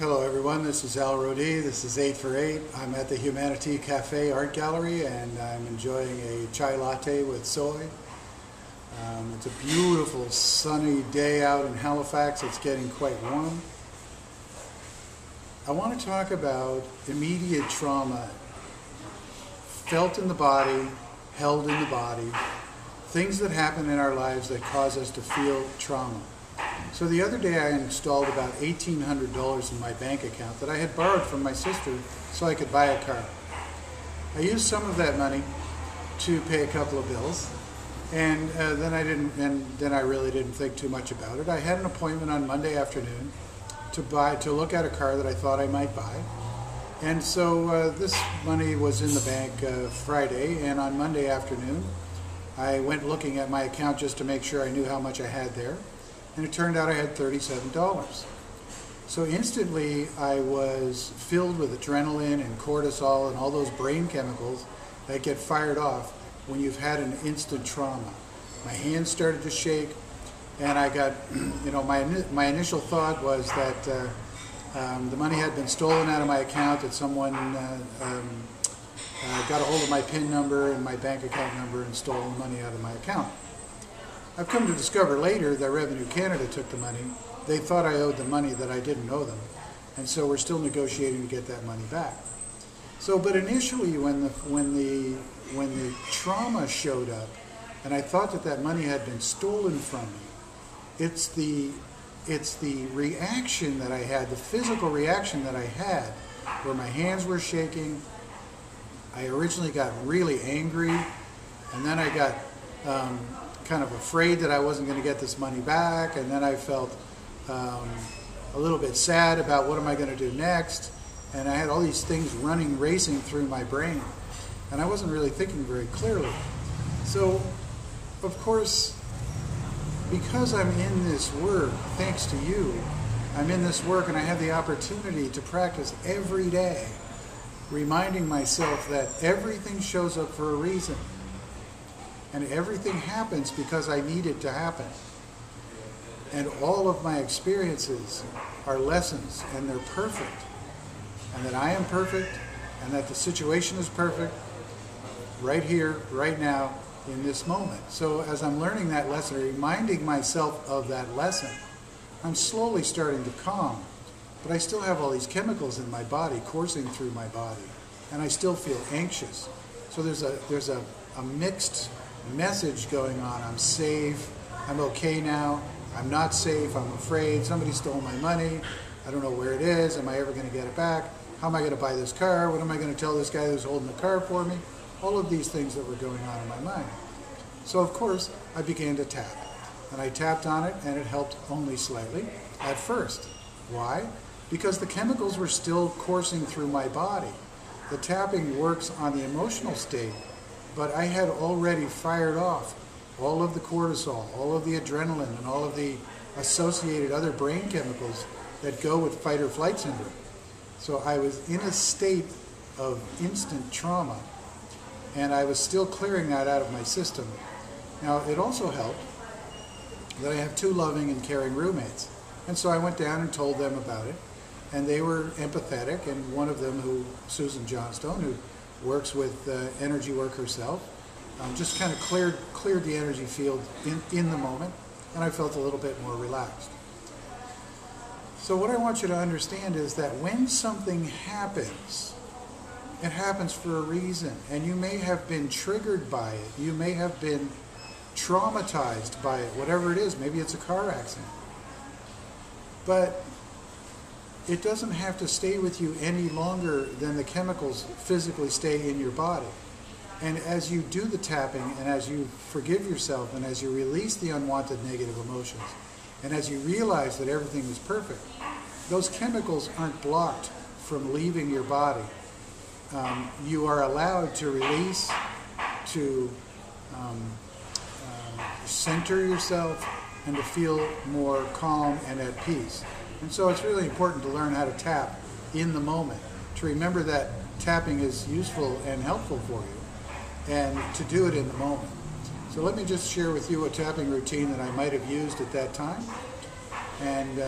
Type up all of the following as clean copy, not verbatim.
Hello everyone, this is Al Rodi. This is 8 for 8. I'm at the Humanity Cafe Art Gallery and I'm enjoying a chai latte with soy. It's a beautiful sunny day out in Halifax. It's getting quite warm. I want to talk about immediate trauma, felt in the body, held in the body, things that happen in our lives that cause us to feel trauma. So the other day I installed about $1,800 in my bank account that I had borrowed from my sister so I could buy a car. I used some of that money to pay a couple of bills, and then I really didn't think too much about it. I had an appointment on Monday afternoon to look at a car that I thought I might buy, and so this money was in the bank Friday, and on Monday afternoon I went looking at my account just to make sure I knew how much I had there. And it turned out I had $37. So instantly I was filled with adrenaline and cortisol and all those brain chemicals that get fired off when you've had an instant trauma. My hands started to shake, and I got, my initial thought was that the money had been stolen out of my account, that someone got a hold of my PIN number and my bank account number and stole the money out of my account. I've come to discover later that Revenue Canada took the money. They thought I owed the money that I didn't owe them, and so we're still negotiating to get that money back. So, but initially, when the trauma showed up, and I thought that money had been stolen from me, it's the reaction that I had, the physical reaction that I had, where my hands were shaking. I originally got really angry, and then I got kind of afraid that I wasn't going to get this money back, and then I felt a little bit sad about what am I going to do next, and I had all these things racing through my brain, and I wasn't really thinking very clearly. So, of course, because I'm in this work, thanks to you, I'm in this work and I have the opportunity to practice every day, reminding myself that everything shows up for a reason. And everything happens because I need it to happen. And all of my experiences are lessons, and they're perfect. And that I am perfect, and that the situation is perfect, right here, right now, in this moment. So as I'm learning that lesson, reminding myself of that lesson, I'm slowly starting to calm. But I still have all these chemicals in my body coursing through my body, and I still feel anxious. So there's a mixed message going on. I'm safe, I'm okay now, I'm not safe, I'm afraid, somebody stole my money, I don't know where it is, am I ever going to get it back, how am I going to buy this car, what am I going to tell this guy who's holding the car for me, all of these things that were going on in my mind. So of course I began to tap, and I tapped on it, and it helped only slightly at first. Why? Because the chemicals were still coursing through my body. The tapping works on the emotional state, but I had already fired off all of the cortisol, all of the adrenaline, and all of the associated other brain chemicals that go with fight or flight syndrome. So I was in a state of instant trauma, and I was still clearing that out of my system. Now, it also helped that I have 2 loving and caring roommates. And so I went down and told them about it, and they were empathetic, and one of them, Susan Johnstone, who works with energy work herself, just kind of cleared the energy field in the moment, and I felt a little bit more relaxed. So what I want you to understand is that when something happens, it happens for a reason, and you may have been triggered by it, you may have been traumatized by it, whatever it is, maybe it's a car accident. But it doesn't have to stay with you any longer than the chemicals physically stay in your body. And as you do the tapping, and as you forgive yourself, and as you release the unwanted negative emotions, and as you realize that everything is perfect, those chemicals aren't blocked from leaving your body. You are allowed to release, to center yourself, and to feel more calm and at peace. And so it's really important to learn how to tap in the moment, to remember that tapping is useful and helpful for you, and to do it in the moment. So let me just share with you a tapping routine that I might have used at that time. and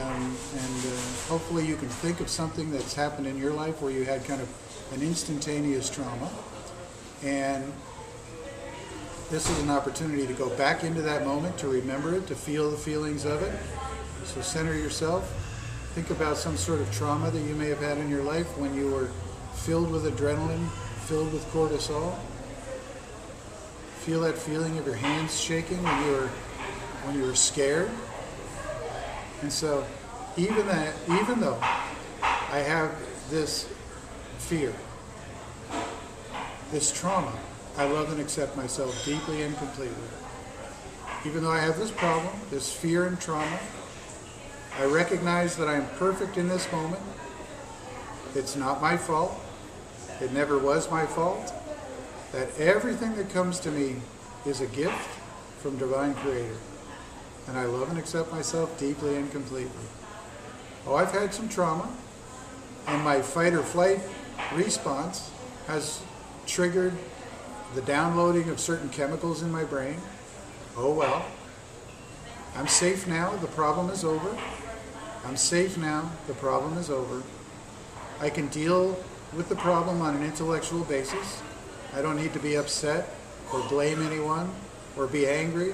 hopefully you can think of something that's happened in your life where you had kind of an instantaneous trauma. And this is an opportunity to go back into that moment, to remember it, to feel the feelings of it. So center yourself. Think about some sort of trauma that you may have had in your life when you were filled with adrenaline, filled with cortisol. Feel that feeling of your hands shaking when you were scared. And so even though I have this fear, this trauma, I love and accept myself deeply and completely. Even though I have this problem, this fear and trauma, I recognize that I'm perfect in this moment. It's not my fault. It never was my fault. That everything that comes to me is a gift from Divine Creator. And I love and accept myself deeply and completely. Oh, I've had some trauma, and my fight or flight response has triggered the downloading of certain chemicals in my brain. Oh well. I'm safe now. The problem is over. I'm safe now. The problem is over. I can deal with the problem on an intellectual basis. I don't need to be upset or blame anyone or be angry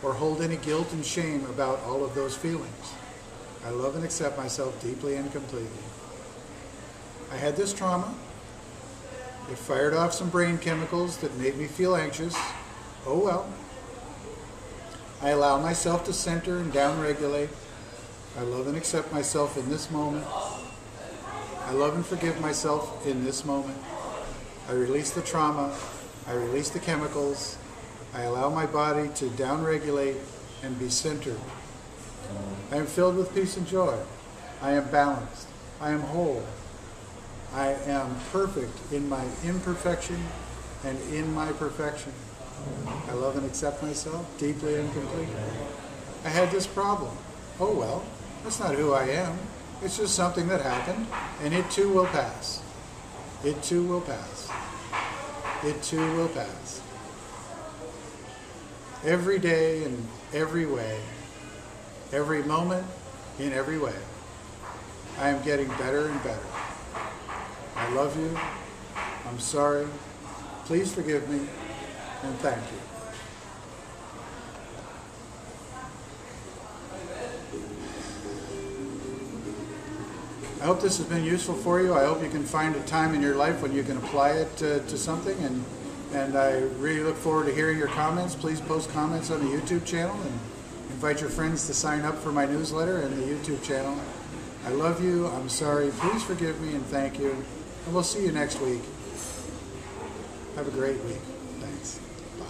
or hold any guilt and shame about all of those feelings. I love and accept myself deeply and completely. I had this trauma. It fired off some brain chemicals that made me feel anxious. Oh well. I allow myself to center and downregulate. I love and accept myself in this moment. I love and forgive myself in this moment. I release the trauma. I release the chemicals. I allow my body to downregulate and be centered. I am filled with peace and joy. I am balanced. I am whole. I am perfect in my imperfection and in my perfection. I love and accept myself deeply and completely. I had this problem. Oh well, that's not who I am. It's just something that happened, and it too will pass. It too will pass. It too will pass. Every day in every way, every moment in every way, I am getting better and better. I love you. I'm sorry. Please forgive me, and thank you. I hope this has been useful for you. I hope you can find a time in your life when you can apply it to something, and I really look forward to hearing your comments. Please post comments on the YouTube channel and invite your friends to sign up for my newsletter and the YouTube channel. I love you. I'm sorry. Please forgive me, and thank you. And we'll see you next week. Have a great week. Thanks. Bye.